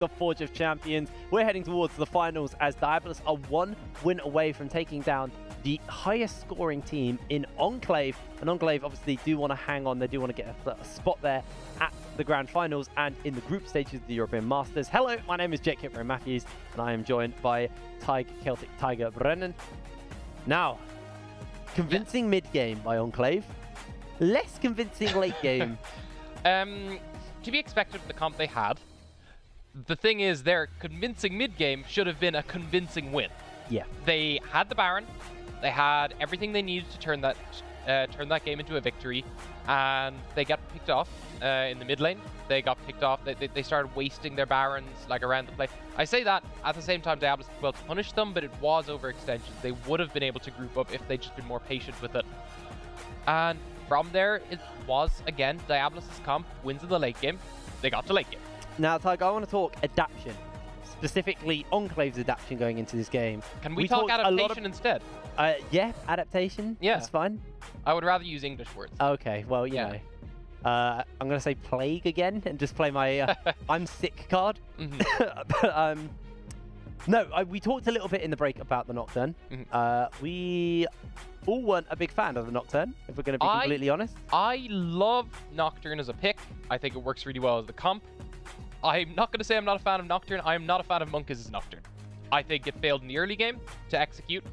the Forge of Champions. We're heading towards the finals as DIABOLUS are 1 win away from taking down the highest scoring team in Enclave. And Enclave obviously do want to hang on. They do want to get a spot there at the grand finals and in the group stages of the European Masters. Hello, my name is Jake Hitler Matthews, and I am joined by Celtic Tiger Brennan. Now, convincing mid-game by Enclave. Less convincing late game. To be expected with the comp they had. The thing is, their convincing mid-game should have been a convincing win. Yeah. They had the Baron. They had everything they needed to turn that game into a victory, and they got picked off in the mid lane. They got picked off. They started wasting their Barons like around the play. I say that at the same time, DIABOLUS well to punish them, but it was overextension. They would have been able to group up if they'd just been more patient with it. And from there, it was again DIABOLUS' comp wins in the late game. They got to late game. Now, Tiger, I want to talk adaptation. Specifically, Enclave's adaptation going into this game. Can we talk adaptation instead? Yeah, adaptation. Yeah. That's fine. I would rather use English words. Okay, well, you know. I'm going to say plague again and just play my I'm sick card. But, no, we talked a little bit in the break about the Nocturne. We all weren't a big fan of the Nocturne, if we're going to be completely honest. I love Nocturne as a pick. I think it works really well as the comp. I'm not going to say I'm not a fan of Nocturne. I am not a fan of Monk as Nocturne. I think it failed in the early game to execute.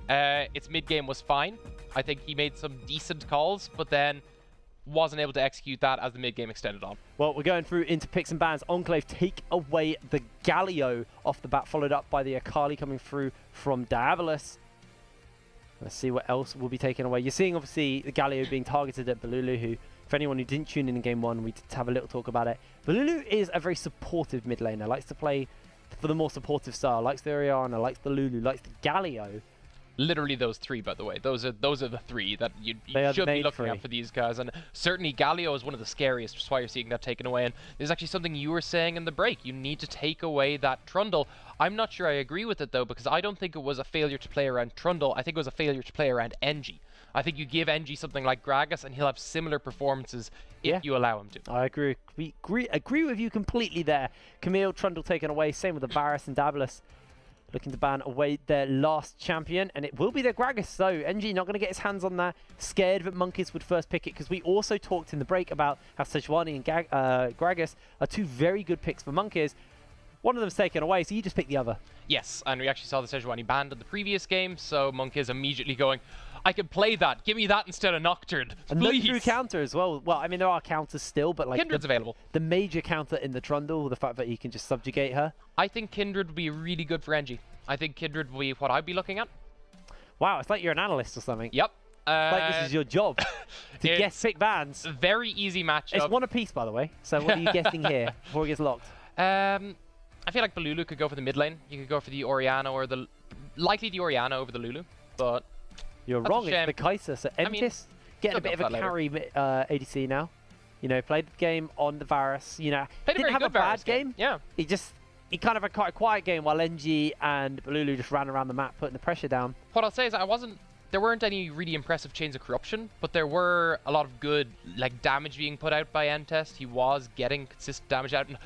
Its mid-game was fine. I think he made some decent calls, but then wasn't able to execute that as the mid-game extended on. Well, we're going through into picks and bans. Enclave take away the Galio off the bat, followed up by the Akali coming through from DIABOLUS. Let's see what else will be taken away. You're seeing, obviously, the Galio being targeted at Balulu, who, for anyone who didn't tune in game one, we did have a little talk about it. Balulu is a very supportive mid laner, likes to play for the more supportive style, likes the Orianna, likes the Lulu, likes the Galio. Literally those three, by the way. Those are the three that you should be looking at for these guys. And certainly Galio is one of the scariest, which is why you're seeing that taken away. And there's actually something you were saying in the break. You need to take away that Trundle. I'm not sure I agree with it, though, because I don't think it was a failure to play around Trundle. I think it was a failure to play around NG. I think you give NG something like Gragas, and he'll have similar performances if you allow him to. I agree. We agree with you completely there. Camille, Trundle taken away. Same with the Varus and DIABOLUS. Looking to ban away their last champion, and it will be their Gragas. So NG not going to get his hands on that. Scared that Monkeys would first pick it, because we also talked in the break about how Sejuani and Gragas are two very good picks for Monkeys. One of them's taken away, so you just pick the other. Yes, and we actually saw the Sejuani banned in the previous game, so Monkeys immediately going, I can play that. Give me that instead of Nocturne, and no true counter as well. Well, I mean, there are counters still, but like Kindred's available. The major counter in the Trundle, the fact that he can just subjugate her. I think Kindred would be really good for NG. I think Kindred would be what I'd be looking at. Wow, it's like you're an analyst or something. Yep. Like this is your job to guess pick bans. Very easy matchup. It's one apiece, by the way. So what are you guessing here before it gets locked? I feel like Balulu could go for the mid lane. You could go for the Orianna or likely the Orianna over the Lulu, but you're wrong. It's the Kai'Sa. So Emtis getting a bit of a carry ADC now. You know, played the game on the Varus. You know, didn't have a bad game. Yeah. He kind of had quite a quiet game while NG and Balulu just ran around the map putting the pressure down. What I'll say is there weren't any really impressive chains of corruption, but there were a lot of good damage being put out by N-Test. He was getting consistent damage out. And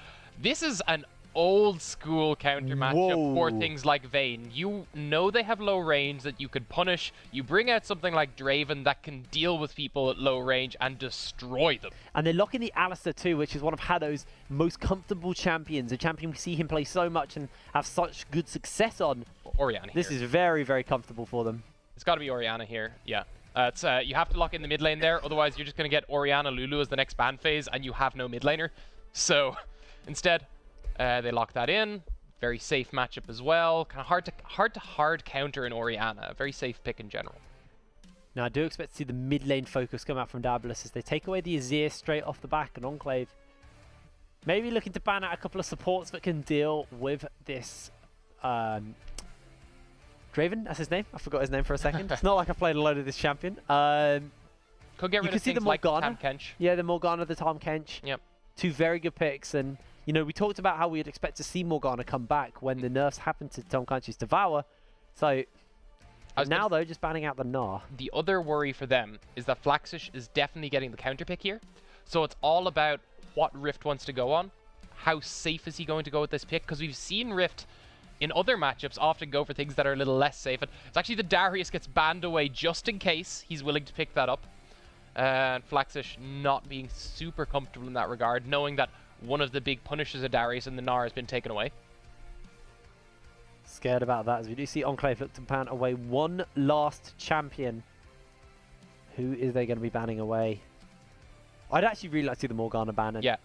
this is an old school counter matchup for things like Vayne. You know they have low range that you could punish. You bring out something like Draven that can deal with people at low range and destroy them. And they're locking the Alistar too, which is one of Haddo's most comfortable champions. A champion we see him play so much and have such good success on. Orianna This is very, very comfortable for them. It's got to be Orianna here, yeah. You have to lock in the mid lane there, otherwise you're just going to get Orianna Lulu as the next ban phase and you have no mid laner. So instead, they lock that in. Very safe matchup as well. Kind of hard counter in Orianna. A very safe pick in general. Now I do expect to see the mid lane focus come out from DIABOLUS as they take away the Azir straight off the back, and Enclave maybe looking to ban out a couple of supports that can deal with this Draven, that's his name. I forgot his name for a second. It's not like I played a load of this champion. Could get rid of things like Tahm Kench. Yeah, the Morgana, the Tahm Kench. Yep. Two very good picks, and you know, we talked about how we'd expect to see Morgana come back when the nerfs happened to Tahm Kench's Devour. So now though, just banning out the Gnar. The other worry for them is that Flaxish is definitely getting the counter pick here. So it's all about what Rift wants to go on, how safe is he going to go with this pick? Because we've seen Rift in other matchups often go for things that are a little less safe. And it's actually the Darius gets banned away just in case he's willing to pick that up. And Flaxish not being super comfortable in that regard, knowing that one of the big punishers of Darius in the Gnar has been taken away. Scared about that, as we do see Enclave look to ban away one last champion. Who is they going to be banning away? I'd actually really like to see the Morgana banning. Yeah,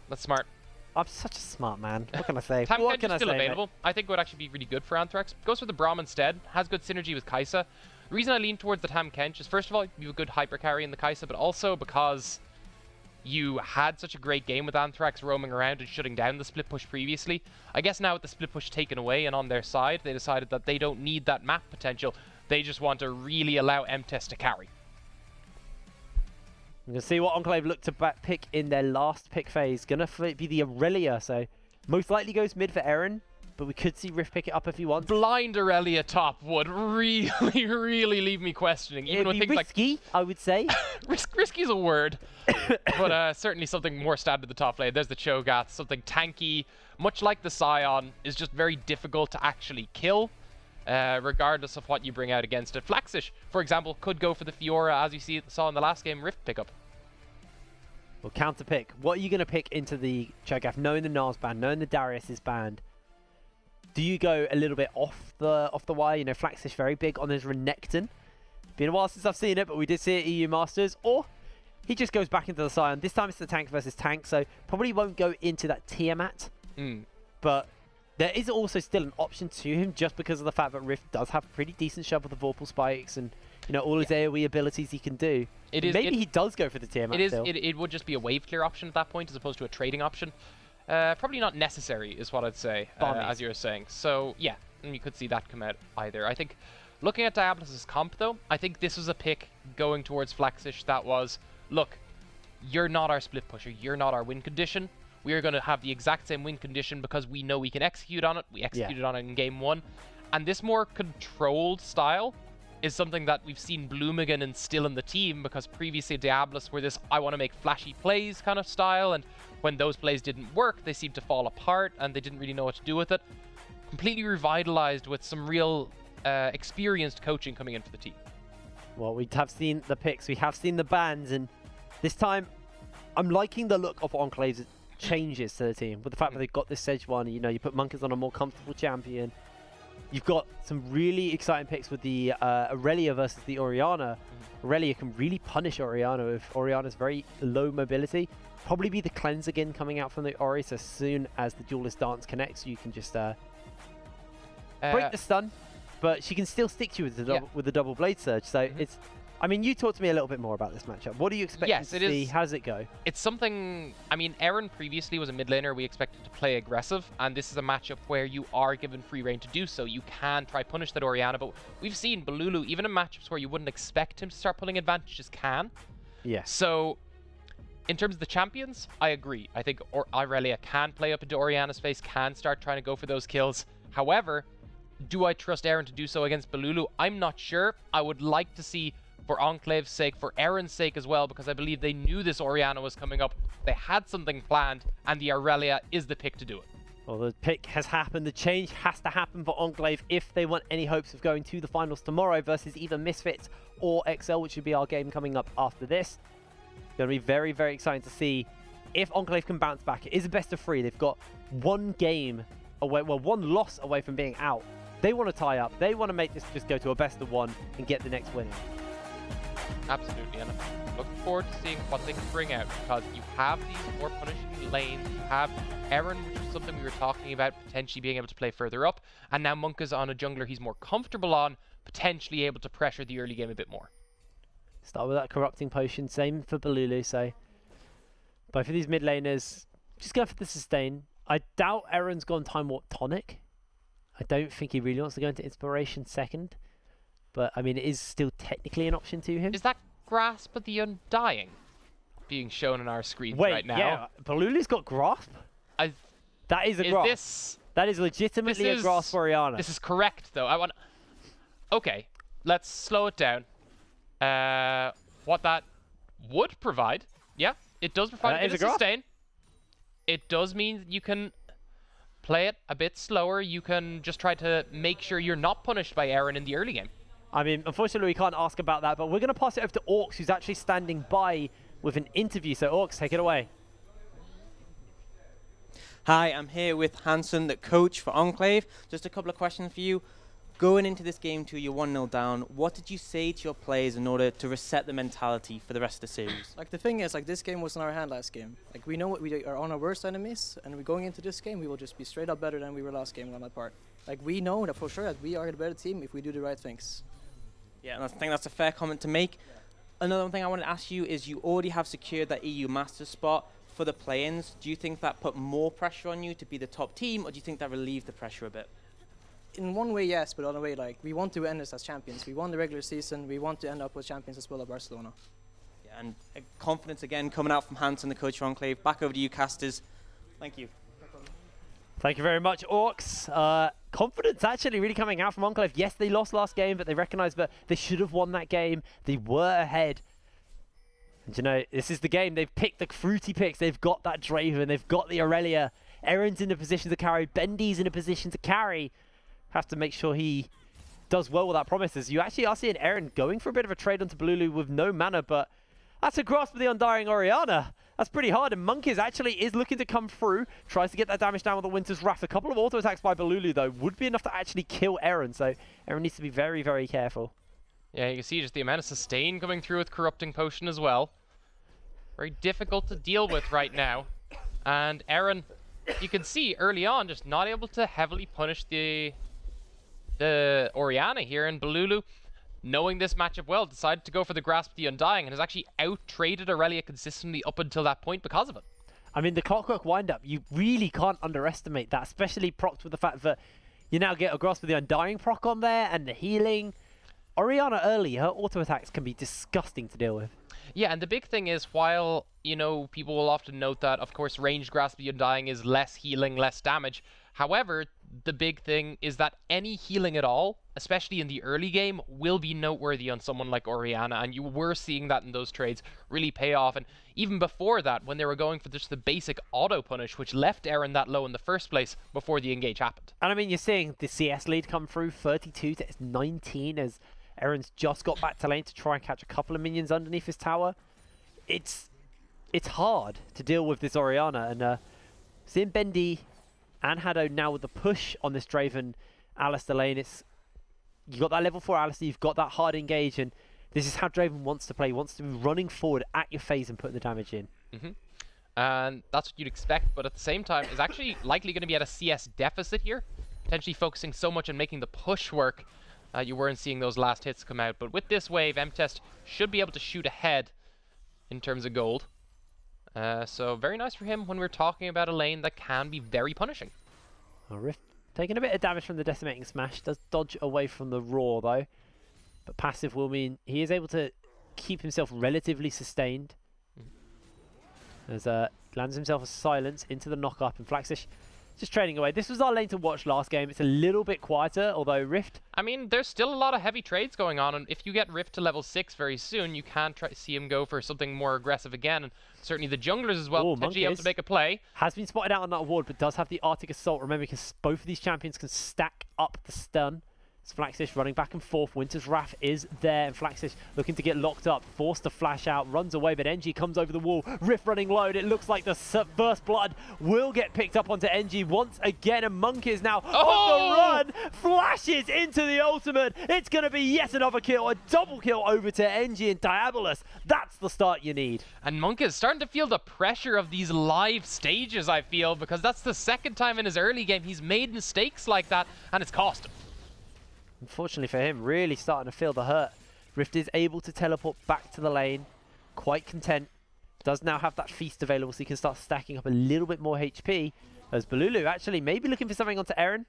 that's smart. I'm such a smart man. What can I say? Tam What Kench can is I still say, available. mate? I think it would actually be really good for Anthrax. Goes for the Braum instead. Has good synergy with Kai'Sa. The reason I lean towards the Tam Kench is, first of all, you have a good hyper carry in the Kai'Sa, but also because you had such a great game with Anthrax roaming around and shutting down the split push previously. I guess now with the split push taken away and on their side, they decided that they don't need that map potential. They just want to really allow MTES to carry. We're going to see what Enclave look to pick in their last pick phase. Going to be the Aurelia, so most likely goes mid for Eren, but we could see Rift pick it up if he wants. Blind Aurelia top would really, really leave me questioning. Even with things risky, like, I would say. Risky is a word, but certainly something more standard the top lane. There's the Cho'Gath, something tanky, much like the Scion, is just very difficult to actually kill. Regardless of what you bring out against it. Flaxish, for example, could go for the Fiora, as you saw in the last game, Rift pickup. Well, counter pick. What are you going to pick into the Cho'Gath, knowing the Nar's banned, knowing the Darius is banned? Do you go a little bit off the wire? You know, Flaxish very big on his Renekton. Been a while since I've seen it, but we did see it at EU Masters. Or he just goes back into the Scion. This time it's the tank versus tank, so probably won't go into that Tiamat. But there is also still an option to him, just because of the fact that Rift does have a pretty decent shove of the Vorpal spikes and, you know, all his AoE abilities he can do. Maybe he does go for the Tiamat still. It would just be a wave clear option at that point as opposed to a trading option. Probably not necessary is what I'd say, as you were saying. So yeah, and you could see that come out either. I think looking at Diabolus' comp though, I think this was a pick going towards Flaxish that was, look, you're not our split pusher, you're not our win condition. We are going to have the exact same win condition because we know we can execute on it. We executed on it in game 1. And this more controlled style is something that we've seen Bloomigan instill in the team, because previously Diabolus were this I want to make flashy plays kind of style, and when those plays didn't work, they seemed to fall apart and they didn't really know what to do with it. Completely revitalized with some real experienced coaching coming in for the team. Well, we have seen the picks, we have seen the bans, and this time I'm liking the look of Enclave's changes to the team, with the fact that they've got this Sejuani. You know, you put Monkas on a more comfortable champion. You've got some really exciting picks with the Aurelia versus the Orianna. Aurelia can really punish Orianna with Orianna's very low mobility. Probably be the cleanse again coming out from the Ori, so as soon as the Duelist Dance connects, you can just break the stun, but she can still stick to you with the double blade surge. So it's, I mean, you talk to me a little bit more about this matchup. What do you expect to see? How does it go? It's something, I mean, Eren previously was a mid laner we expected to play aggressive, and this is a matchup where you are given free reign to do so. You can try punish that Orianna, but we've seen Balulu, even in matchups where you wouldn't expect him to start pulling advantages, can. Yeah. So, in terms of the champions, I agree. I think Aurelia can play up into Orianna's face, can start trying to go for those kills. However, do I trust Eren to do so against Balulu? I'm not sure. I would like to see, for Enclave's sake, for Eren's sake as well, because I believe they knew this Orianna was coming up. They had something planned, and the Aurelia is the pick to do it. Well, the pick has happened. The change has to happen for Enclave if they want any hopes of going to the finals tomorrow versus either Misfits or XL, which would be our game coming up after this. It's going to be very, very exciting to see if Enclave can bounce back. It is a best of 3. They've got one game away, well, one loss away from being out. They want to tie up. They want to make this just go to a best of 1 and get the next win. Absolutely, and I'm looking forward to seeing what they can bring out, because you have these more punishing lanes. You have Eren, which is something we were talking about, potentially being able to play further up, and now Monka's on a jungler he's more comfortable on, potentially able to pressure the early game a bit more. Start with that corrupting potion, same for Balulu, so both of these mid laners just go for the sustain. I doubt Eren's gone Time Warp Tonic. I don't think he really wants to go into Inspiration second. But, I mean, it is still technically an option to him. Is that Grasp of the Undying being shown on our screens right now? Yeah, Balulu's got Grasp? That is a Grasp. That is legitimately a Grasp for Orianna. This is correct, though. Okay, let's slow it down. What that would provide, yeah, it does provide a bit of sustain. it does mean you can play it a bit slower. You can just try to make sure you're not punished by Aaron in the early game. I mean, unfortunately, we can't ask about that, but we're going to pass it over to Orcs, who's actually standing by with an interview. So, Orcs, take it away. Hi, I'm here with Hansen, the coach for Enclave. Just a couple of questions for you. Going into this game too, you're 1-0 down. What did you say to your players in order to reset the mentality for the rest of the series? Like, the thing is, like, this game was in our hand last game. Like, we know what we are on our worst enemies, and we're going into this game, we will just be straight up better than we were last game on that part. Like, we know that for sure that we are the better team if we do the right things. Yeah, and I think that's a fair comment to make. Another thing I want to ask you is you already have secured that EU Masters spot for the play-ins. Do you think that put more pressure on you to be the top team, or do you think that relieved the pressure a bit? In one way, yes, but other way, like, we want to end this as champions. We won the regular season. We want to end up with champions as well at Barcelona. Yeah, and confidence again coming out from Hansen, the coach for Enclave. Back over to you, casters. Thank you. Thank you very much, Orcs. Confidence actually really coming out from Enclave. Yes, they lost last game, but they recognize that they should have won that game. They were ahead. And you know, this is the game. They've picked the fruity picks. They've got that Draven. They've got the Aurelia. Aaron's in a position to carry. Bendy's in a position to carry. Have to make sure he does well with that promises. You actually are seeing Aaron going for a bit of a trade onto Blulu with no mana, but that's a grasp of the Undying Orianna. That's pretty hard, and Monkeys actually is looking to come through, tries to get that damage down with the Winter's Wrath. A couple of auto attacks by Blulu, though, would be enough to actually kill Aaron, so Aaron needs to be very, very careful. Yeah, you can see just the amount of sustain coming through with Corrupting Potion as well. Very difficult to deal with right now. And Aaron, you can see early on, just not able to heavily punish the Orianna here, and Blulu, knowing this matchup well, decided to go for the Grasp of the Undying and has actually out-traded Aurelia consistently up until that point because of it. I mean, the Clockwork Wind-Up, you really can't underestimate that, especially procced with the fact that you now get a Grasp of the Undying proc on there and the healing. Orianna early, her auto attacks can be disgusting to deal with. Yeah, and the big thing is, while, you know, people will often note that, of course, ranged Grasp of the Undying is less healing, less damage. However, the big thing is that any healing at all, especially in the early game, will be noteworthy on someone like Orianna, and you were seeing that in those trades really pay off. And even before that, when they were going for just the basic auto punish, which left Aaron that low in the first place before the engage happened. And I mean, you're seeing the CS lead come through, 32 to 19, as Aaron's just got back to lane to try and catch a couple of minions underneath his tower. It's hard to deal with this Orianna, and seeing Bendy and Haddo now with the push on this Draven Alistair lane, you got that level 4 Alistair, you've got that hard engage, and this is how Draven wants to play. He wants to be running forward at your phase and putting the damage in. And that's what you'd expect, but at the same time, is actually likely going to be at a CS deficit here, potentially focusing so much on making the push work. You weren't seeing those last hits come out, but with this wave, M-Test should be able to shoot ahead in terms of gold. So very nice for him when we're talking about a lane that can be very punishing. Rift taking a bit of damage from the Decimating Smash, does dodge away from the Roar though, but passive will mean he is able to keep himself relatively sustained. As lands himself a silence into the knock-up, and Flaxish just trading away. This was our lane to watch last game. It's a little bit quieter, although Rift... I mean, there's still a lot of heavy trades going on, and if you get Rift to level 6 very soon, you can try to see him go for something more aggressive again, and certainly the junglers as well, potentially able to make a play. Has been spotted out on that ward, but does have the Arctic Assault. Remember, because both of these champions can stack up the stun. It's Flaxish running back and forth. Winter's Wrath is there, and Flaxish looking to get locked up, forced to flash out, runs away, but NG comes over the wall. Rift running low, and it looks like the first blood will get picked up onto NG once again, and Monk is now on the run, flashes into the ultimate. It's going to be yet another kill, a double kill over to NG and Diabolus. That's the start you need. And Monk is starting to feel the pressure of these live stages, I feel, because that's the second time in his early game he's made mistakes like that, and it's cost him. Unfortunately for him, really starting to feel the hurt. Rift is able to teleport back to the lane, quite content. Does now have that feast available, so he can start stacking up a little bit more HP. As Blulu actually maybe looking for something onto Aaron.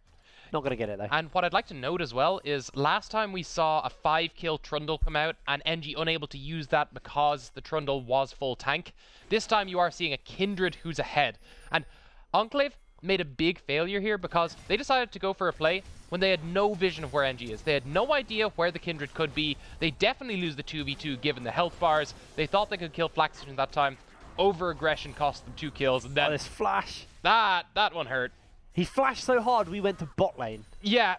Not going to get it though. And what I'd like to note as well is last time we saw a 5-kill Trundle come out and NG unable to use that because the Trundle was full tank. This time you are seeing a Kindred who's ahead. And Enclave made a big failure here because they decided to go for a play when they had no vision of where NG is. They had no idea where the Kindred could be. They definitely lose the 2v2 given the health bars. They thought they could kill Flaxish in that time. over-aggression cost them 2 kills, and then this flash. that one hurt. He flashed so hard we went to bot lane. Yeah,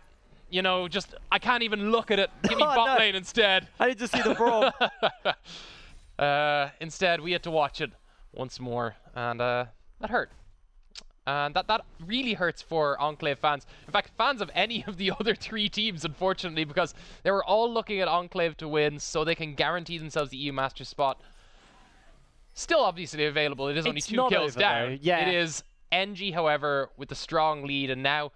you know, just I can't even look at it. Give me Oh, bot no. lane instead. I need to see the brawl. Instead, we had to watch it once more, and that hurt. And that really hurts for Enclave fans. In fact, fans of any of the other 3 teams, unfortunately, because they were all looking at Enclave to win so they can guarantee themselves the EU Master spot. Still obviously available. It is only 2 kills down. Though. Yeah. It is NG, however, with a strong lead. And now,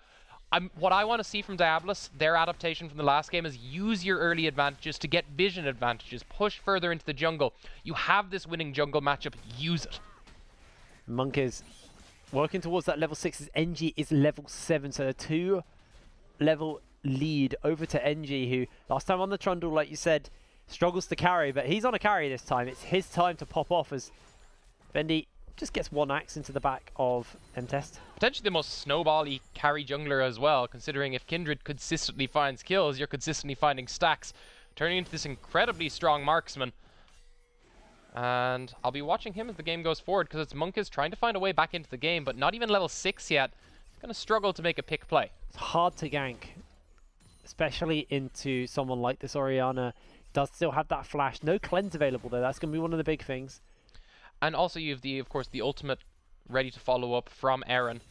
what I want to see from Diabolus, their adaptation from the last game, is use your early advantages to get vision advantages. Push further into the jungle. You have this winning jungle matchup. Use it. Monk is working towards that level 6 as NG is level 7, so a 2-level lead over to NG, who last time on the Trundle, like you said, struggles to carry, but he's on a carry this time. It's his time to pop off as Bendy just gets 1 axe into the back of M-Test. Potentially the most snowbally carry jungler as well, considering if Kindred consistently finds kills, you're consistently finding stacks, turning into this incredibly strong marksman. And I'll be watching him as the game goes forward, because it's Monk is trying to find a way back into the game, but not even level 6 yet. He's going to struggle to make a pick play. It's hard to gank, especially into someone like this Orianna. Does still have that flash. No cleanse available though. That's going to be one of the big things. And also you have of course, the ultimate ready to follow up from Aaron.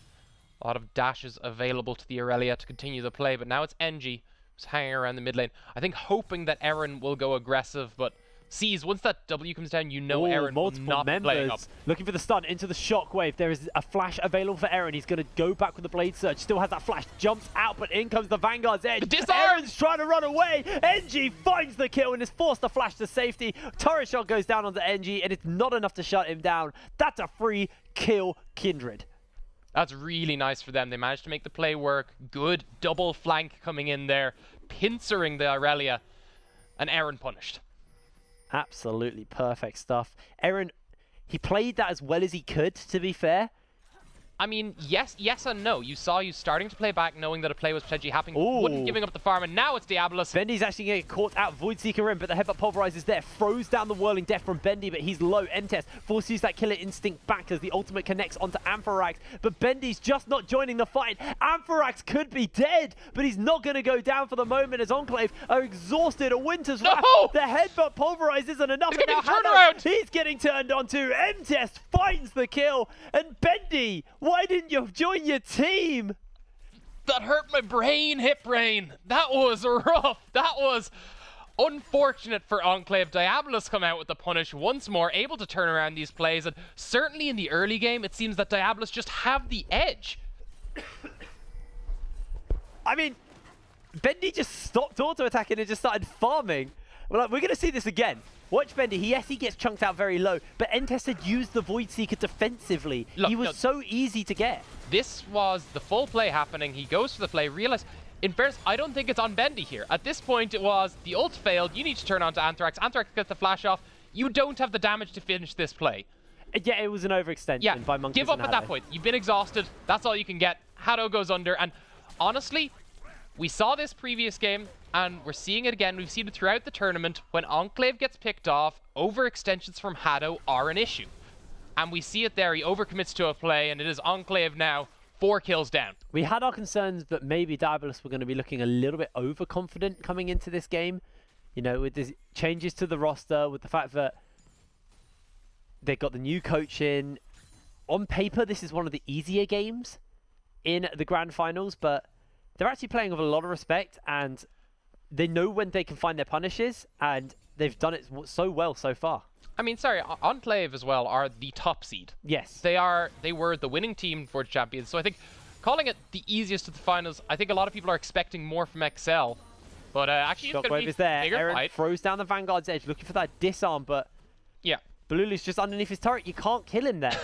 A lot of dashes available to the Aurelia to continue the play, but now it's NG who's hanging around the mid lane. I think hoping that Aaron will go aggressive, but sees once that W comes down, you know Aaron will not be playing up. Looking for the stun into the shockwave. There is a flash available for Aaron. He's going to go back with the blade surge. Still has that flash. Jumps out, but in comes the Vanguard's edge. Aaron's trying to run away. NG finds the kill and is forced to flash to safety. Turret shot goes down onto NG, and it's not enough to shut him down. That's a free kill Kindred. That's really nice for them. They managed to make the play work. Good double flank coming in there, pincering the Aurelia, and Aaron punished. Absolutely perfect stuff. Aaron, he played that as well as he could, to be fair. I mean, yes and no. You saw you starting to play back, knowing that a play was potentially happening, wouldn't giving up the farm, and now it's Diabolus. Bendy's actually getting caught out. Voidseeker in, but the headbutt pulverizes there. Throws down the whirling death from Bendy, but he's low. M-Test forces that killer instinct back as the ultimate connects onto Amphorax, but Bendy's just not joining the fight. Amphorax could be dead, but he's not going to go down for the moment as Enclave are exhausted. A Winter's Wrath. The headbutt pulverize isn't enough. It's gonna be turnaround. He's getting turned onto. M-Test finds the kill, and Bendy, why didn't you join your team? That hurt my brain, hip brain. That was rough. That was unfortunate for Enclave. Diabolus come out with the punish once more, able to turn around these plays, and certainly in the early game, it seems that Diabolus just have the edge. I mean, Bendy just stopped auto-attacking and just started farming. We're going to see this again. Watch Bendy. Yes, he gets chunked out very low, but N-Test had used the Voidseeker defensively. Look, he was so easy to get. This was the full play happening. He goes for the play, realize, in fairness, I don't think it's on Bendy here. At this point, it was the ult failed. You need to turn on to Anthrax. Anthrax gets the flash off. You don't have the damage to finish this play. Yeah, it was an overextension by Monkeys. Give up at that point. You've been exhausted. That's all you can get. Hado goes under, and honestly, we saw this previous game, and we're seeing it again. We've seen it throughout the tournament. When Enclave gets picked off, overextensions from Hado are an issue. And we see it there. He overcommits to a play, and it is Enclave now 4 kills down. We had our concerns that maybe Diabolus were going to be looking a little bit overconfident coming into this game. You know, with the changes to the roster, with the fact that they've got the new coach in. On paper, this is one of the easier games in the grand finals, but they're actually playing with a lot of respect, and they know when they can find their punishes, and they've done it so well so far. I mean, sorry, Enclave as well are the top seed. Yes. They were the winning team for champions, so I think calling it the easiest of the finals, I think a lot of people are expecting more from XL. But actually, it's going to be is there. bigger Aaron fight. throws down the Vanguard's edge, looking for that disarm, but yeah, Balulu's just underneath his turret. You can't kill him there.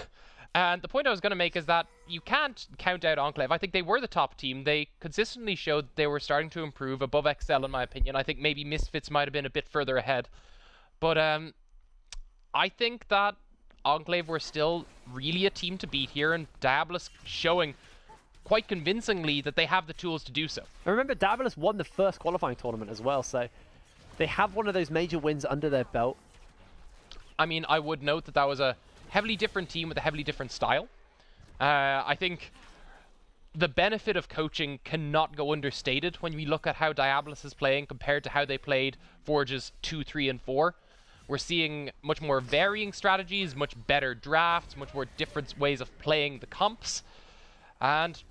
And the point I was going to make is that you can't count out Enclave. I think they were the top team. They consistently showed they were starting to improve above XL, in my opinion. I think maybe Misfits might have been a bit further ahead. But I think that Enclave were still really a team to beat here, and Diabolus showing quite convincingly that they have the tools to do so. I remember Diabolus won the first qualifying tournament as well, so they have one of those major wins under their belt. I mean, I would note that that was a heavily different team with a heavily different style. I think the benefit of coaching cannot go understated when we look at how Diabolus is playing compared to how they played Forges 2, 3, and 4. We're seeing much more varying strategies, much better drafts, much more different ways of playing the comps. And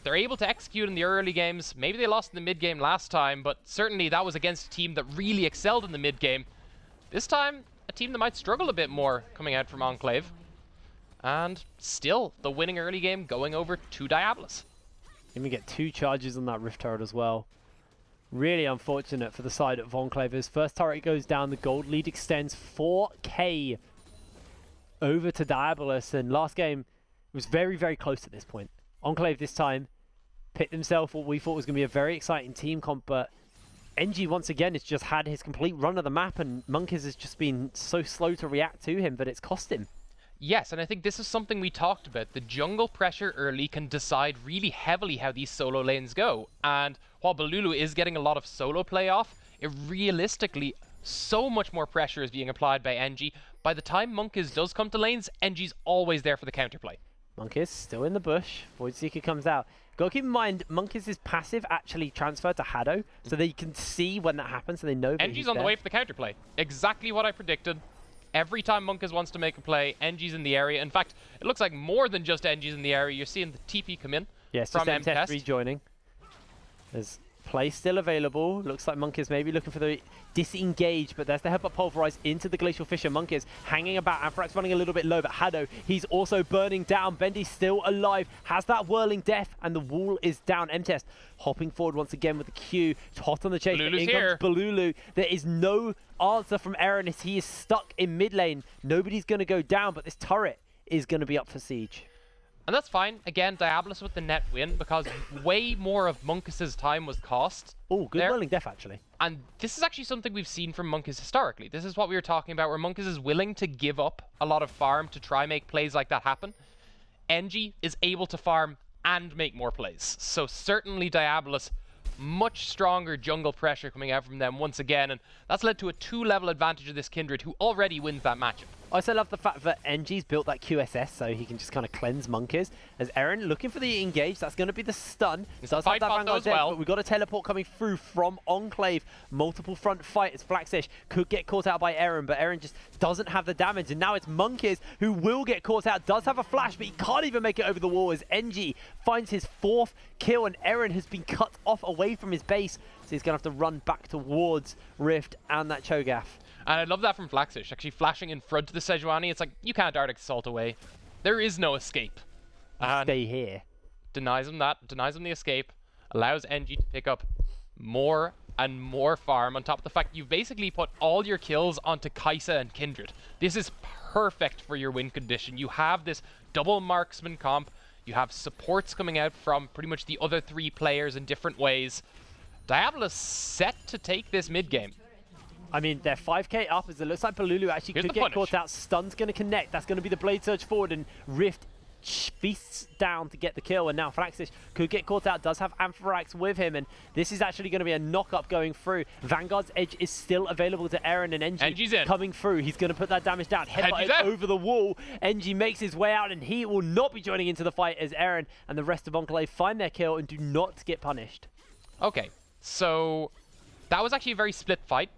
they're able to execute in the early games. Maybe they lost in the mid-game last time, but certainly that was against a team that really excelled in the mid-game. This time, a team that might struggle a bit more coming out from Enclave. And still, the winning early game going over to Diabolus. Even get 2 charges on that Rift turret as well. Really unfortunate for the side of Enclave. His first turret goes down, the gold lead extends 4k over to Diabolus, and last game was very, very close at this point. Enclave this time picked himself what we thought was going to be a very exciting team comp, but NG once again has just had his complete run of the map, and Monkeys has just been so slow to react to him, but it's cost him. Yes, and I think this is something we talked about. The jungle pressure early can decide really heavily how these solo lanes go. And while Balulu is getting a lot of solo play off, it realistically, so much more pressure is being applied by NG. By the time Monkeys does come to lanes, NG's always there for the counterplay. Monkeys still in the bush. Voidseeker comes out. Got to keep in mind, Monkeys' passive actually transferred to Hado, so they can see when that happens, so they know that NG's on the way for the counterplay. Exactly what I predicted. Every time Monkeys wants to make a play, NG's in the area. In fact, it looks like more than just NG's in the area. You're seeing the TP come in. Yes, from just MTest rejoining. There's play still available. Looks like Monkeys maybe looking for the disengage, but there's the headbutt pulverize into the Glacial Fissure. Monkeys hanging about. Anthrax running a little bit low, but Hado, he's also burning down. Bendy's still alive, has that whirling death, and the wall is down. MTest hopping forward once again with the Q. It's hot on the chase. Balulu's In here. comes Balulu. There is no answer from Aaron. He is stuck in mid lane. Nobody's going to go down, but this turret is going to be up for siege. And that's fine. Again, Diabolus with the net win, because way more of Monkeys' time was cost. Oh, good whirling death, actually. And this is actually something we've seen from Monkeys historically. This is what we were talking about, where Monkeys is willing to give up a lot of farm to try make plays like that happen. NG is able to farm and make more plays. So certainly Diabolus, much stronger jungle pressure coming out from them once again, and that's led to a 2-level advantage of this Kindred, who already wins that matchup. I also love the fact that NG's built that QSS so he can just kind of cleanse Monkeys. As Aaron looking for the engage, that's going to be the stun. It's does the have that fight Vanguard as death, well. but we've got a teleport coming through from Enclave. Multiple front fighters. Flaxish could get caught out by Aaron, but Aaron just doesn't have the damage. And now it's Monkeys who will get caught out. Does have a flash, but he can't even make it over the wall as NG finds his 4th kill, and Aaron has been cut off away from his base. So he's going to have to run back towards Rift and that Cho'Gath. And I love that from Flaxish, actually flashing in front of the Sejuani. It's like, you can't Arctic Assault away. There is no escape. And stay here. Denies him that, denies him the escape, allows NG to pick up more and more farm, on top of the fact you've basically put all your kills onto Kai'Sa and Kindred. This is perfect for your win condition. You have this double marksman comp, you have supports coming out from pretty much the other 3 players in different ways. Diabolus set to take this mid game. I mean, they're 5k up as it looks like Balulu actually could get caught out. Stun's going to connect. That's going to be the Blade Surge forward, and Rift feasts down to get the kill. And now Flaxish could get caught out, does have Anthrax with him, and this is actually going to be a knock-up going through. Vanguard's edge is still available to Aaron, and NG coming through. He's going to put that damage down. Headbutt over the wall. NG makes his way out, and he will not be joining into the fight as Aaron and the rest of Enclave find their kill and do not get punished. Okay, so that was actually a very split fight.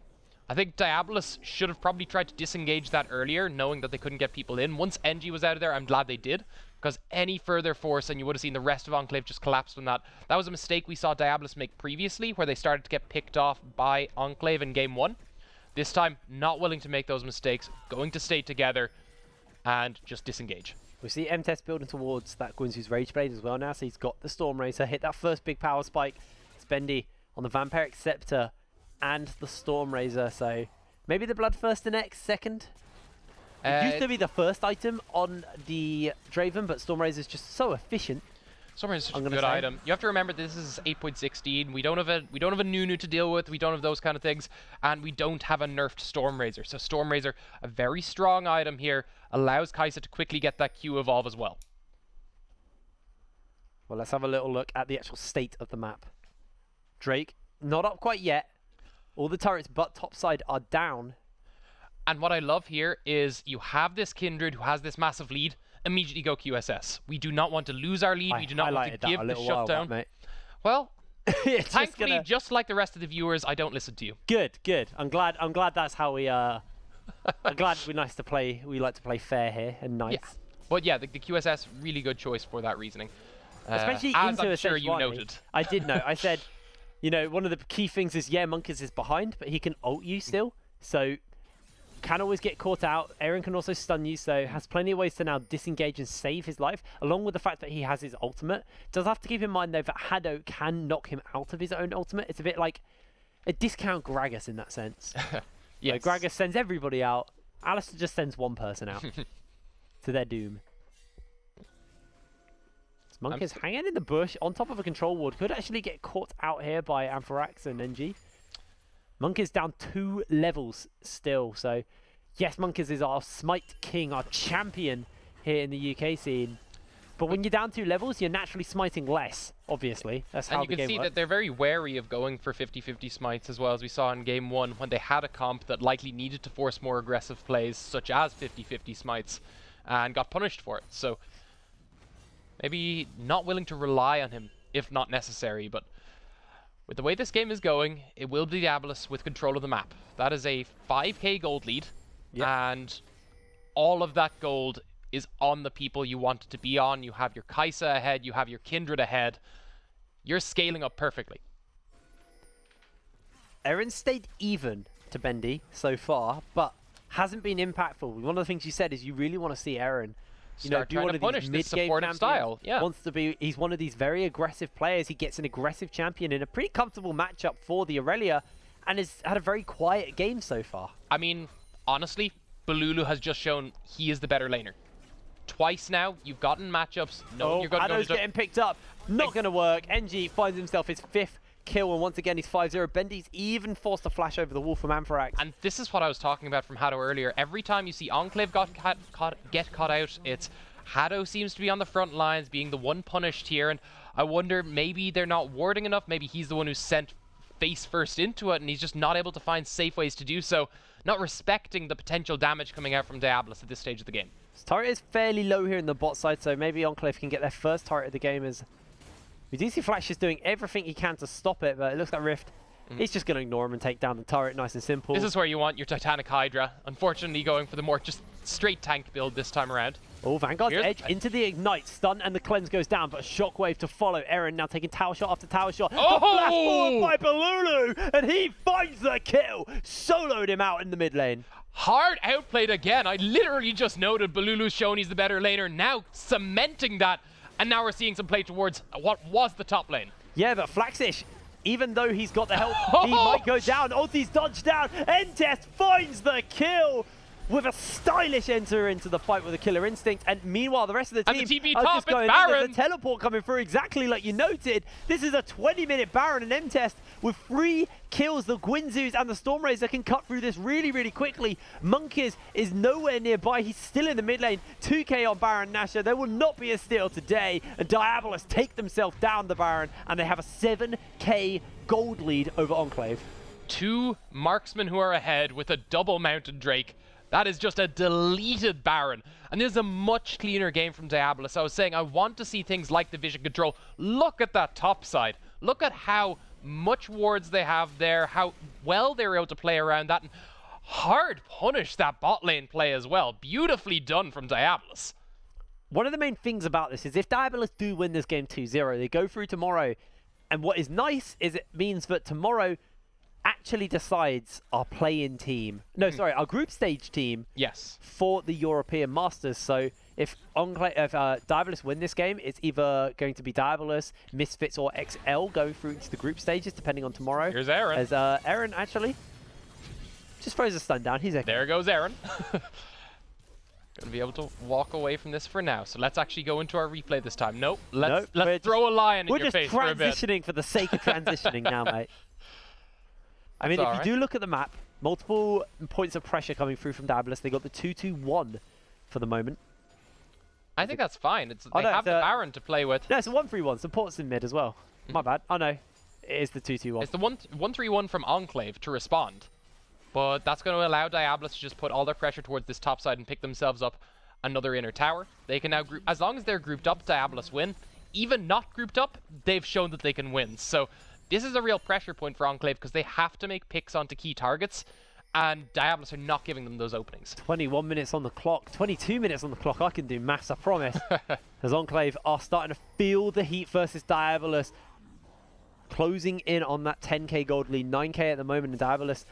I think Diabolus should have probably tried to disengage that earlier, knowing that they couldn't get people in. Once NG was out of there, I'm glad they did, because any further force, and you would have seen the rest of Enclave just collapse from that. That was a mistake we saw Diabolus make previously, where they started to get picked off by Enclave in Game 1. This time, not willing to make those mistakes, going to stay together and just disengage. We see MTest building towards that Guinsoo's Rage Blade as well now, so he's got the Storm Racer, hit that first big power spike. Spendy on the Vampiric Scepter and the Storm Razor, so maybe the Bloodthirster next, second. It used to be the first item on the Draven, but Storm Razor is just so efficient. Storm Razor is such a good item. You have to remember this is 8.16. We don't have a Nunu to deal with. We don't have those kind of things, and we don't have a nerfed Storm Razor. So Storm Razor, a very strong item here, allows Kai'Sa to quickly get that Q evolve as well. Well, let's have a little look at the actual state of the map. Drake, not up quite yet. All the turrets but topside are down. And what I love here is you have this Kindred who has this massive lead, immediately go QSS. We do not want to lose our lead. We do not want to give the shutdown. Mate. Well, thankfully, gonna... just like the rest of the viewers, I don't listen to you. Good, good. I'm glad that's how we I'm glad we're nice to play. We like to play fair here and nice. Yeah. But yeah, the QSS, really good choice for that reasoning. Especially as into I'm sure you noted. I did know. I said, you know, one of the key things is, yeah, Monkeys is behind, but he can ult you still. So can always get caught out. Aaron can also stun you, so has plenty of ways to now disengage and save his life, along with the fact that he has his ultimate. Does have to keep in mind, though, that Hado can knock him out of his own ultimate. It's a bit like a discount Gragas in that sense. Yes. So Gragas sends everybody out. Alistair just sends one person out to their doom. Monk is hanging in the bush on top of a control ward. Could actually get caught out here by Amphorax and NG. Monk is down 2 levels still. So, yes, Monkeys is our Smite King, our champion here in the UK scene. But when you're down 2 levels, you're naturally smiting less, obviously. That's how the game works. And you can see that they're very wary of going for 50-50 smites as well, as we saw in Game 1, when they had a comp that likely needed to force more aggressive plays, such as 50-50 smites, and got punished for it. So maybe not willing to rely on him, if not necessary, but with the way this game is going, it will be Diabolus with control of the map. That is a 5k gold lead, and all of that gold is on the people you want it to be on. You have your Kai'Sa ahead, you have your Kindred ahead. You're scaling up perfectly. Aaron stayed even to Bendy so far, but hasn't been impactful. One of the things you said is you really want to see Aaron do one of these mid-game champions. Style. Yeah. Wants to be. He's one of these very aggressive players. He gets an aggressive champion in a pretty comfortable matchup for the Aurelia, and has had a very quiet game so far. I mean, honestly, Balulu has just shown he is the better laner. Twice now, you've gotten matchups. No, you're going to Ado's getting picked up. Not going to work. NG finds himself his 5th kill, and once again he's 5-0. Bendy's even forced a flash over the wall from Amphorax. And this is what I was talking about from Hado earlier. Every time you see Enclave get caught out, it's Hado seems to be on the front lines, being the one punished here, and I wonder, maybe they're not warding enough. Maybe he's the one who's sent face first into it, and he's just not able to find safe ways to do so, not respecting the potential damage coming out from Diabolus at this stage of the game. His turret is fairly low here in the bot side, so maybe Enclave can get their first turret of the game. As we do see Flash is doing everything he can to stop it, but it looks like Rift. He's just going to ignore him and take down the turret, nice and simple. This is where you want your Titanic Hydra. Unfortunately, going for the more just straight tank build this time around. Oh, Vanguard's edge into the ignite. Stun and the cleanse goes down, but a shockwave to follow. Aaron now taking tower shot after tower shot. Oh! The flash forward by Balulu, and he finds the kill. Soloed him out in the mid lane. Hard outplayed again. I literally just noted Balulu's shown he's the better laner, now cementing that, and now we're seeing some play towards what was the top lane. Yeah, but Flaxish, even though he's got the help, he might go down. Ulti's dodged down. N-Test finds the kill with a stylish enter into the fight with a killer instinct. And meanwhile, the rest of the team are just going in. Baron. There's a teleport coming through exactly like you noted. This is a 20-minute Baron and M-Test with 3 kills. The Guinzoos and the Storm Razor can cut through this really, really quickly. Monkeys is nowhere nearby. He's still in the mid lane. 2k on Baron Nashor. There will not be a steal today. And Diabolus take themselves down the Baron, and they have a 7k gold lead over Enclave. 2 marksmen who are ahead with a double mounted Drake. That is just a deleted Baron. And this is a much cleaner game from Diabolus. I was saying I want to see things like the vision control. Look at that top side. Look at how much wards they have there, how well they were able to play around that, and hard punish that bot lane play as well. Beautifully done from Diabolus. One of the main things about this is if Diabolus do win this game 2-0, they go through tomorrow. And what is nice is it means that tomorrow actually decides our play-in team. No, sorry, our group stage team. Yes. For the European Masters. So if Diabolus win this game, it's either going to be Diabolus, Misfits, or XL going through to the group stages, depending on tomorrow. Here's Aaron. As Aaron actually just throws a stun down. He's okay. There goes Aaron. Gonna be able to walk away from this for now. So let's actually go into our replay this time. Nope. Let's throw a lion in your face for a bit. We're just transitioning for the sake of transitioning now, mate. I mean, if you do look at the map, multiple points of pressure coming through from Diabolus. They got the 2-2-1 for the moment. I think that's fine. They have the Baron to play with. No, it's a 1-3-1. Support's in mid as well. My bad. Oh, no. It is the 2-2-1. It's the 1-3-1 from Enclave to respond. but that's going to allow DIABOLUS to just put all their pressure towards this top side and pick themselves up another inner tower. They can now group, as long as they're grouped up, DIABOLUS win. Even not grouped up, they've shown that they can win. So this is a real pressure point for Enclave because they have to make picks onto key targets, and DIABOLUS are not giving them those openings. 21 minutes on the clock, 22 minutes on the clock. I can do maths, I promise. As Enclave are starting to feel the heat versus DIABOLUS, closing in on that 10k gold lead, 9k at the moment, and DIABOLUS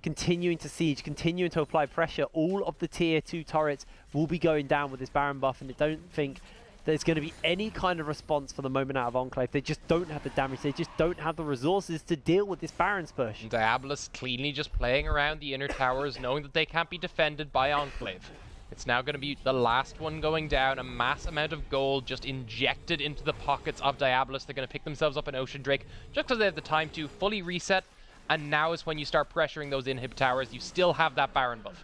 continuing to siege, continuing to apply pressure. All of the tier 2 turrets will be going down with this Baron buff, and I don't think there's going to be any kind of response for the moment out of Enclave. They just don't have the damage, they just don't have the resources to deal with this Baron's push. And DIABOLUS cleanly just playing around the inner towers, knowing that they can't be defended by Enclave. It's now going to be the last one going down, a mass amount of gold just injected into the pockets of DIABOLUS. They're going to pick themselves up an Ocean Drake just because they have the time to fully reset, and now is when you start pressuring those inhib towers. You still have that Baron buff.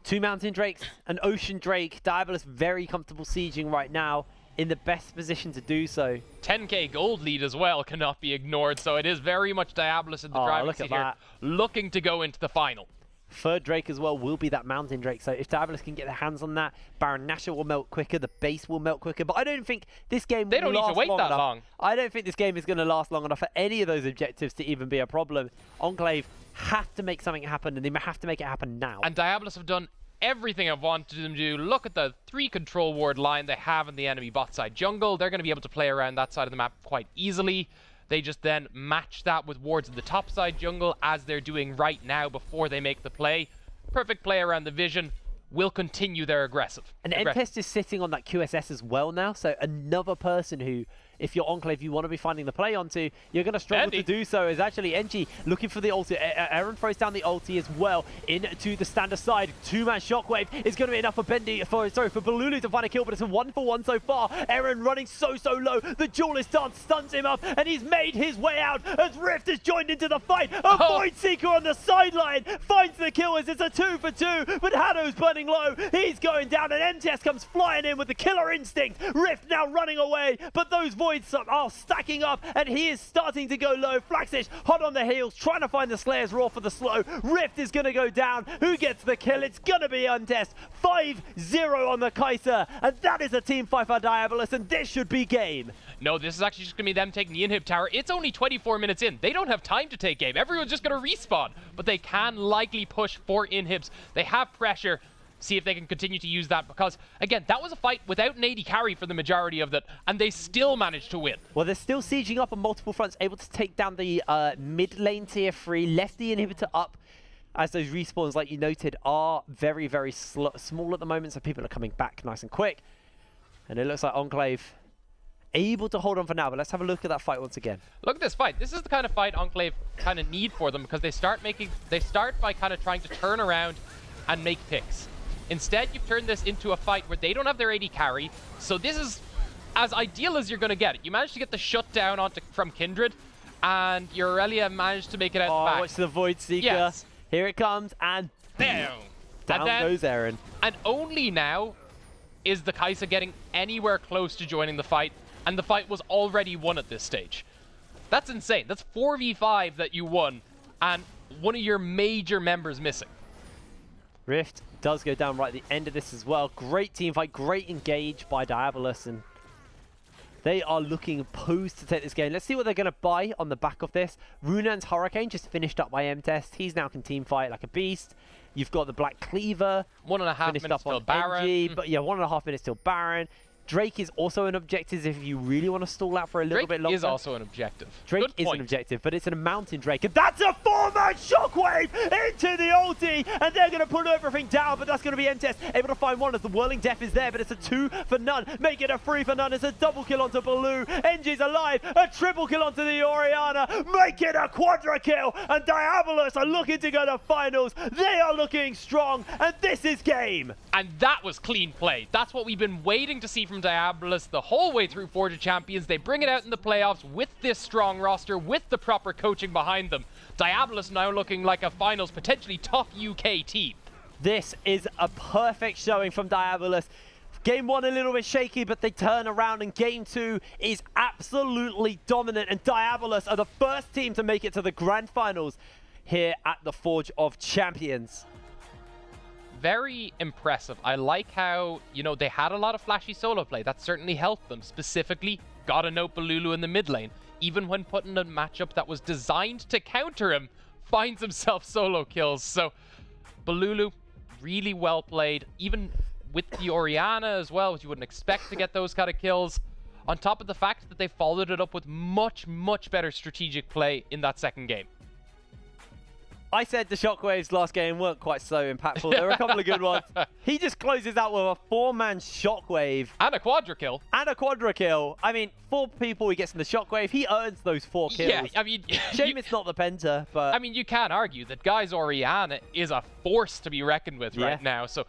2 Mountain Drakes, an Ocean Drake. DIABOLUS very comfortable sieging right now, in the best position to do so. 10k gold lead as well cannot be ignored, so it is very much DIABOLUS in the driving seat here, looking to go into the final. Third Drake as well will be that Mountain Drake, so if DIABOLUS can get their hands on that, Baron Nashor will melt quicker, the base will melt quicker, but I don't think this game will last long enough. They don't need to wait that long. I don't think this game is going to last long enough for any of those objectives to even be a problem. Enclave have to make something happen, and they have to make it happen now. And DIABOLUS have done everything I've wanted them to do. Look at the 3 control ward line they have in the enemy bot side jungle. They're going to be able to play around that side of the map quite easily. They just then match that with wards in the top side jungle, as they're doing right now before they make the play. Perfect play around the vision. Will continue their aggressive. And Entest is sitting on that QSS as well now, so another person who, if you're Enclave, you want to be finding the play onto, you're going to struggle to do so. Is actually NG looking for the ulti. Aaron throws down the ulti as well into the standard side. 2-man shockwave is going to be enough for for Balulu to find a kill, but it's a 1-for-1 so far. Aaron running so low. The duelist dance stuns him up, and he's made his way out as Rift has joined into the fight. A Void Seeker on the sideline finds the kill as it's a 2-for-2, but Haddo's burning low. He's going down, and NTS comes flying in with the killer instinct. Rift now running away, but those Voids are stacking up, and he is starting to go low. Flaxish hot on the heels, trying to find the Slayer's Roar for the slow. Rift is going to go down. Who gets the kill? It's going to be Untest. 5-0 on the Kaiser, and that is a team fight for DIABOLUS, and this should be game. No, this is actually just going to be them taking the inhib tower. It's only 24 minutes in. They don't have time to take game. Everyone's just going to respawn, but they can likely push for inhibs. They have pressure. See if they can continue to use that, because again, that was a fight without an AD carry for the majority of that, and they still managed to win. Well, they're still sieging up on multiple fronts, able to take down the mid lane tier 3, left the inhibitor up, as those respawns, like you noted, are very small at the moment, so people are coming back nice and quick. And it looks like Enclave able to hold on for now, but let's have a look at that fight once again. Look at this fight. This is the kind of fight Enclave kind of need for them, because they start by kind of trying to turn around and make picks. Instead, you've turned this into a fight where they don't have their AD carry, so this is as ideal as you're going to get it. You managed to get the shutdown from Kindred, and your Aurelia managed to make it out the back. Oh, watch the Void Seeker. Yes. Here it comes, and down goes Aaron. And only now is the Kai'Sa getting anywhere close to joining the fight, and the fight was already won at this stage. That's insane. That's 4v5 that you won, and one of your major members missing. Rift does go down right at the end of this as well. Great team fight, great engage by DIABOLUS, and they are looking posed to take this game. Let's see what they're going to buy on the back of this. Runan's Hurricane just finished up by M-Test. He's now can team fight like a beast. You've got the Black Cleaver. 1.5 minutes till Baron. NG, but yeah, 1.5 minutes till Baron. Drake is also an objective if you really want to stall out for a little bit longer. Drake is also an objective. Drake is an objective, but it's a Mountain Drake. And that's a 4-man shockwave into the ulti. And they're going to put everything down, but that's going to be Entest able to find one as the Whirling Death is there, but it's a 2 for none. Make it a 3 for none. It's a double kill onto Baloo. NG's alive. A triple kill onto the Orianna. Make it a quadra kill. And DIABOLUS are looking to go to finals. They are looking strong, and this is game. And that was clean play. That's what we've been waiting to see from DIABOLUS the whole way through Forge of Champions. They bring it out in the playoffs with this strong roster, with the proper coaching behind them. DIABOLUS now looking like a finals, potentially top UK team. This is a perfect showing from DIABOLUS. Game 1 a little bit shaky, but they turn around, and Game 2 is absolutely dominant, and DIABOLUS are the first team to make it to the Grand Finals. here at the Forge of Champions. Very impressive. I like how, you know, they had a lot of flashy solo play. That certainly helped them. Specifically, got a note Balulu in the mid lane. Even when put in a matchup that was designed to counter him, finds himself solo kills. So, Balulu, really well played. Even with the Orianna as well, which you wouldn't expect to get those kind of kills. On top of the fact that they followed it up with much, much better strategic play in that second game. I said the Shockwaves last game weren't quite so impactful. There were a couple of good ones. He just closes out with a 4-man Shockwave. And a quadra kill. And a quadra kill. I mean, 4 people he gets in the Shockwave. He earns those 4 kills. Yeah, I mean... Shame it's not the Penta, but... I mean, you can't argue that Guy's Orianna is a force to be reckoned with right now. So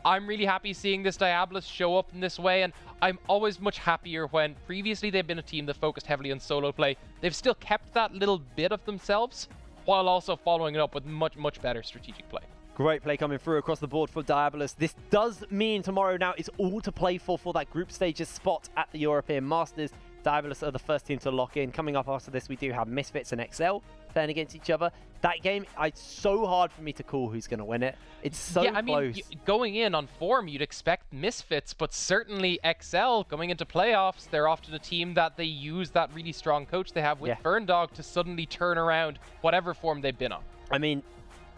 I'm really happy seeing this Diabolus show up in this way, and I'm always much happier when previously they've been a team that focused heavily on solo play. They've still kept that little bit of themselves, while also following it up with much, much better strategic play. Great play coming through across the board for Diabolus. This does mean tomorrow now is all to play for that group stages spot at the European Masters. Diabolus are the first team to lock in. Coming up after this, we do have Misfits and XL playing against each other. That game, it's so hard for me to call who's going to win it. It's so close. I mean, going in on form, you'd expect Misfits, but certainly XL going into playoffs, they're often a team that they use that really strong coach they have with Ferndog to suddenly turn around whatever form they've been on. I mean,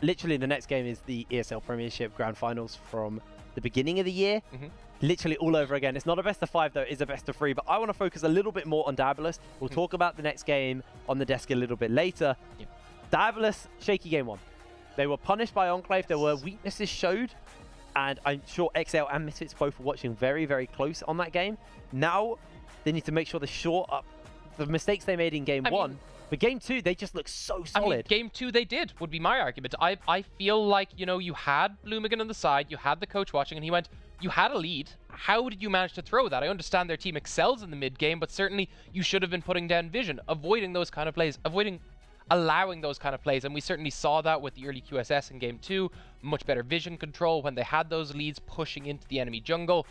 literally the next game is the ESL Premiership Grand Finals from the beginning of the year. Literally all over again. It's not a best of 5 though, it is a best of 3, but I want to focus a little bit more on Diabolus. We'll talk about the next game on the desk a little bit later. Diabolus, shaky game 1. They were punished by Enclave, there were weaknesses showed, and I'm sure XL and Misfits both were watching very, very close on that game. Now, they need to make sure they shore up the mistakes they made in game 1. But game 2, they just look so solid. I mean, game 2 they did, would be my argument. I feel like, you know, you had Bloomhagen on the side, you had the coach watching, and he went, you had a lead. How did you manage to throw that? I understand their team excels in the mid game, but certainly you should have been putting down vision, avoiding those kind of plays, allowing those kind of plays. And we certainly saw that with the early QSS in game 2. Much better vision control when they had those leads pushing into the enemy jungle.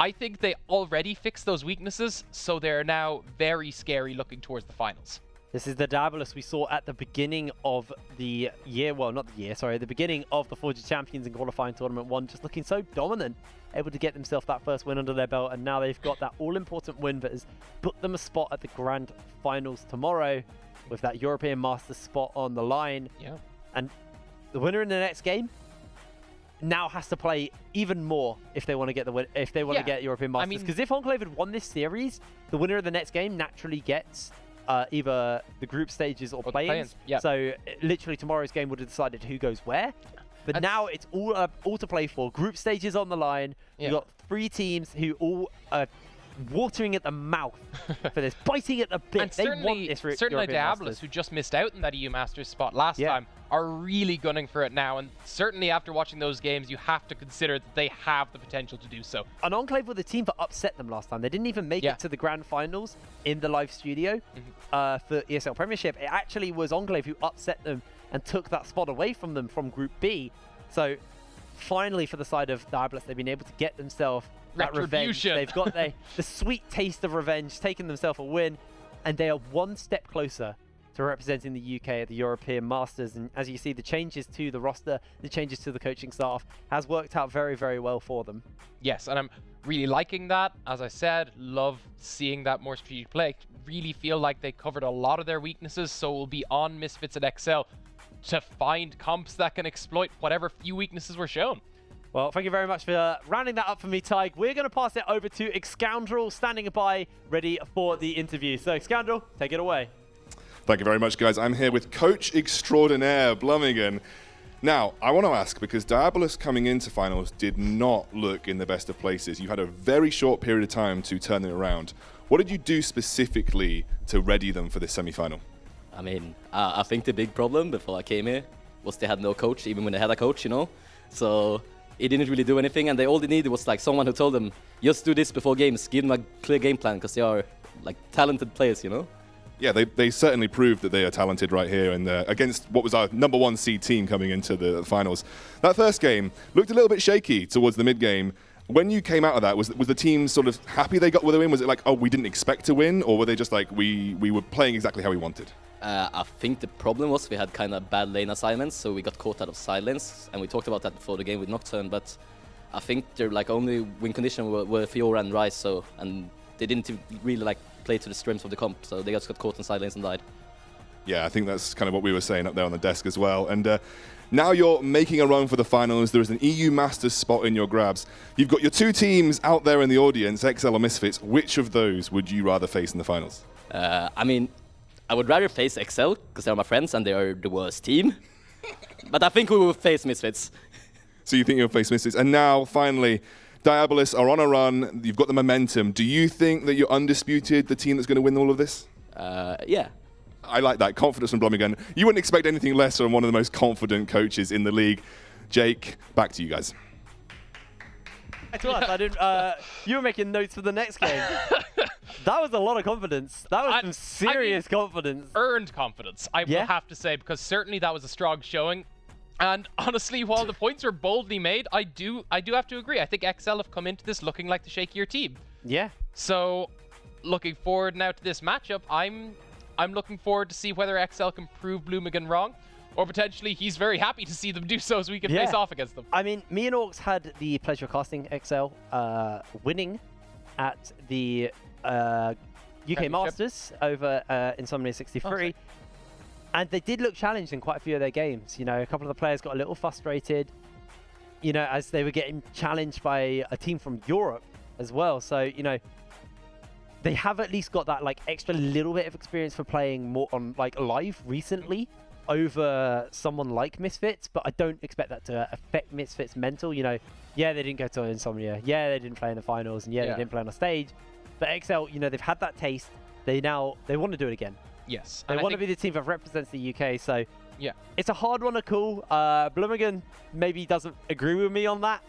I think they already fixed those weaknesses, so they're now very scary looking towards the finals. This is the Diabolus we saw at the beginning of the year. Well, not the year, sorry. The beginning of the Forge of Champions in qualifying Tournament 1. Just looking so dominant. Able to get themselves that first win under their belt. And now they've got that all-important win that has put them a spot at the Grand Finals tomorrow with that European Masters spot on the line. Yeah. And the winner in the next game now has to play even more if they want to get the win, if they want to get European Masters. Because if Enclave had won this series, the winner of the next game naturally gets either the group stages or play-ins. So literally tomorrow's game would have decided who goes where. But now it's all to play for. Group stages on the line. You've got 3 teams who all are watering at the mouth for this, biting at the bit. And they want this certainly Diabolus, who just missed out in that EU Masters spot last time, are really gunning for it now. And certainly after watching those games, you have to consider that they have the potential to do so. An Enclave were the team that upset them last time. They didn't even make it to the Grand Finals in the live studio for ESL Premiership. It actually was Enclave who upset them and took that spot away from them from Group B. So finally, for the side of Diabolus, they've been able to get themselves that revenge. They've got the sweet taste of revenge, taken themselves a win, and they are one step closer to representing the UK at the European Masters. And as you see, the changes to the roster, the changes to the coaching staff has worked out very, very well for them. Yes, and I'm really liking that. As I said, love seeing that more strategic play. Really feel like they covered a lot of their weaknesses, so we'll be on Misfits and XL to find comps that can exploit whatever few weaknesses were shown. Well, thank you very much for rounding that up for me, Tig. We're going to pass it over to Excoundrel, standing by, ready for the interview. So, Excoundrel, take it away. Thank you very much, guys. I'm here with Coach Extraordinaire, Bloomhagen. Now, I want to ask, because Diabolus coming into finals did not look in the best of places. You had a very short period of time to turn it around. What did you do specifically to ready them for this semi-final? I mean, I think the big problem before I came here was they had no coach, even when they had a coach, you know? So it didn't really do anything, and all they needed was like someone who told them, just do this before games, give them a clear game plan, because they are like talented players, you know? Yeah, they certainly proved that they are talented right here, and against what was our #1 seed team coming into the finals. That first game looked a little bit shaky towards the mid-game. When you came out of that, was the team sort of happy they got with the win? Was it like, oh, we didn't expect to win? Or were they just like, we were playing exactly how we wanted? I think the problem was we had kind of bad lane assignments, so we got caught out of silence, and we talked about that before the game with Nocturne, but I think their like only win condition were Fiora and Ryze, so, and they didn't really like play to the strengths of the comp, so they just got caught in silence and died. Yeah, I think that's kind of what we were saying up there on the desk as well. And now you're making a run for the finals. There is an EU Masters spot in your grabs. You've got your two teams out there in the audience, XL or Misfits. Which of those would you rather face in the finals? I mean, I would rather face XL, because they're my friends and they are the worst team. But I think we will face Misfits. So you think you'll face Misfits. And now, finally, Diabolus are on a run. You've got the momentum. Do you think that you're undisputed, the team that's going to win all of this? Yeah. I like that. Confidence from Blummigan. You wouldn't expect anything less from one of the most confident coaches in the league. Jake, back to you guys. To us, I didn't, you were making notes for the next game. That was a lot of confidence. That was some serious confidence. Earned confidence, I will have to say, because certainly that was a strong showing. And honestly, while the points are boldly made, I do have to agree. I think XL have come into this looking like the shakier team. Yeah. So, looking forward now to this matchup, I'm looking forward to see whether XL can prove Blummigan wrong, or potentially he's very happy to see them do so we can face off against them. I mean, me and Orcs had the pleasure of casting XL winning at the UK Masters over in Summoner 63. And they did look challenged in quite a few of their games. You know, a couple of the players got a little frustrated, you know, as they were getting challenged by a team from Europe as well. So, you know, they have at least got that like extra little bit of experience for playing more on like live recently over someone like Misfits, but I don't expect that to affect Misfits' mental. You know, yeah, they didn't go to Insomnia. Yeah, they didn't play in the finals, and they didn't play on a stage. But XL, you know, they've had that taste. They want to do it again. Yes. They want to be the team that represents the UK, so yeah, it's a hard one to call. Blummigan maybe doesn't agree with me on that.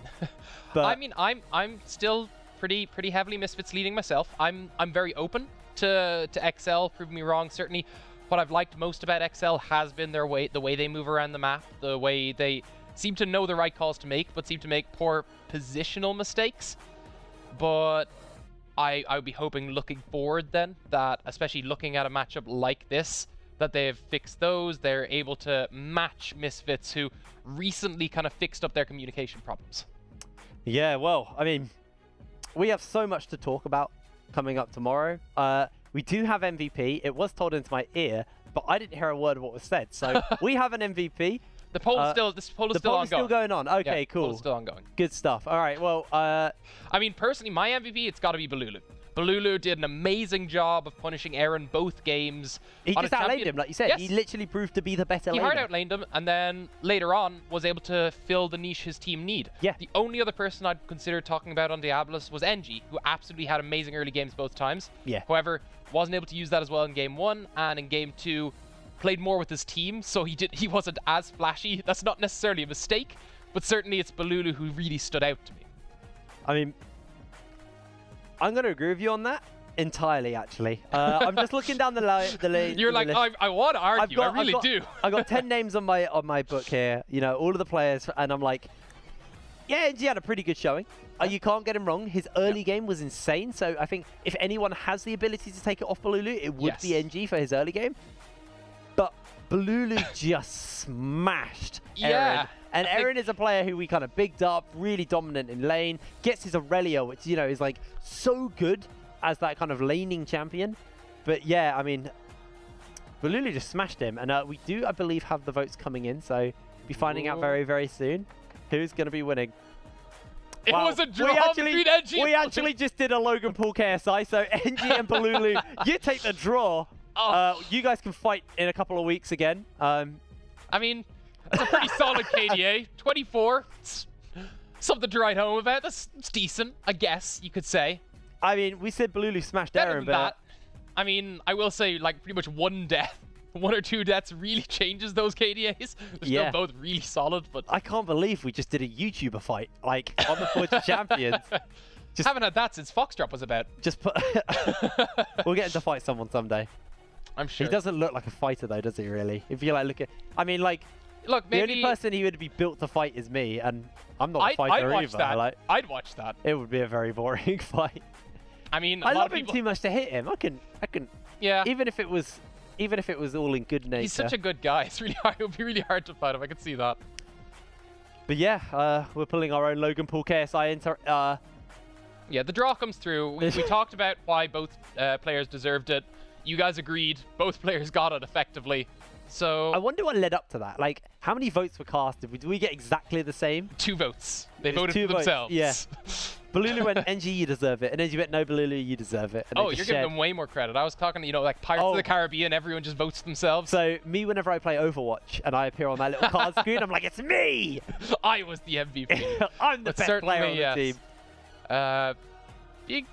But I mean, I'm still pretty heavily Misfits leading myself. I'm very open to XL. Prove me wrong. Certainly, what I've liked most about XL has been the way they move around the map, the way they seem to know the right calls to make, but seem to make poor positional mistakes. But I would be hoping, looking forward then, that especially looking at a matchup like this, that they've fixed those. They're able to match Misfits, who recently kind of fixed up their communication problems. Yeah, well, I mean, we have so much to talk about coming up tomorrow. We do have MVP. It was told into my ear, but I didn't hear a word of what was said. So we have an MVP. The poll is still ongoing. The poll is still going on. Okay, yeah, cool. The poll is still ongoing. Good stuff. All right, well, I mean, personally, my MVP, it's got to be Balulu. Balulu did an amazing job of punishing Aaron both games. He just outlaned him, like you said. Yes. He literally proved to be the better laner. He hard outlaned him, and then later on was able to fill the niche his team need. Yeah. The only other person I'd consider talking about on Diabolus was NG, who absolutely had amazing early games both times. Yeah. However, wasn't able to use that as well in game 1, and in game 2 played more with his team, so he wasn't as flashy. That's not necessarily a mistake, but certainly it's Balulu who really stood out to me. I mean, I'm going to agree with you on that entirely, actually. I'm just looking down the lane. You're like, I want to argue. I really do. I've got 10 names on my book here. You know, all of the players, and I'm like, yeah, NG had a pretty good showing. You can't get him wrong. His early game was insane. So I think if anyone has the ability to take it off Balulu, it would be NG for his early game. But Balulu just smashed Aaron. And Aaron is a player who we kind of bigged up, really dominant in lane, gets his Aurelia, which, you know, is like so good as that kind of laning champion. But yeah, I mean, Balulu just smashed him. And we do, I believe, have the votes coming in. So be finding out very, very soon who's going to be winning. It was a draw between NG and We actually just did a Logan Paul KSI. So NG and Balulu, you take the draw. You guys can fight in a couple of weeks again. I mean, that's a pretty solid KDA. 24. It's something to write home about. That's decent, I guess you could say. I mean, we said Balulu smashed Aaron, but that, I mean, I will say, like, pretty much one death, 1 or 2 deaths really changes those KDAs. They're still both really solid, but I can't believe we just did a YouTuber fight, like, on the Forge of Champions. Just haven't had that since Foxdrop was about. Just put. We'll get him to fight someone someday. I'm sure. He doesn't look like a fighter, though, does he? Really? If you like, look at. I mean, like. Look, maybe the only person he would be built to fight is me, and I'm not a fighter I'd watch either. That. Like, I'd watch that. It would be a very boring fight. I mean, I love him too much to hit him. I can. Yeah. Even if it was even if it was all in good nature. He's such a good guy. It's really hard. It would be really hard to fight him. I can see that. But yeah, we're pulling our own Logan Paul KSI into... Yeah, the draw comes through. We talked about why both players deserved it. You guys agreed. Both players got it effectively. So I wonder what led up to that. Like, how many votes were casted? Did we get exactly the same? 2 votes. They voted two for votes. themselves. Yeah. Balulu went, NG, you deserve it. And NG went, no, Balulu, you deserve it. And Oh, you're giving them way more credit. I was talking, you know, like Pirates of the Caribbean, everyone just votes themselves. So, me, whenever I play Overwatch and I appear on that little card screen, I'm like, it's me! I was the MVP. I'm the best player on the team.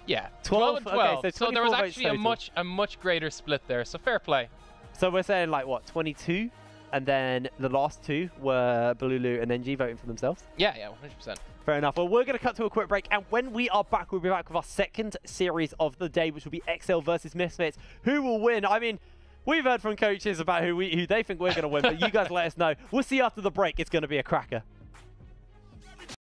Yeah, 12 and 12. Okay, so there was actually total. a much greater split there. So fair play. So we're saying like what, 22, and then the last 2 were Balulu and NG voting for themselves. Yeah, 100%. Fair enough. Well, we're going to cut to a quick break, and when we are back, we'll be back with our second series of the day, which will be XL versus Misfits. Who will win? I mean, we've heard from coaches about who they think we're going to win, but you guys let us know. We'll see you after the break. It's going to be a cracker.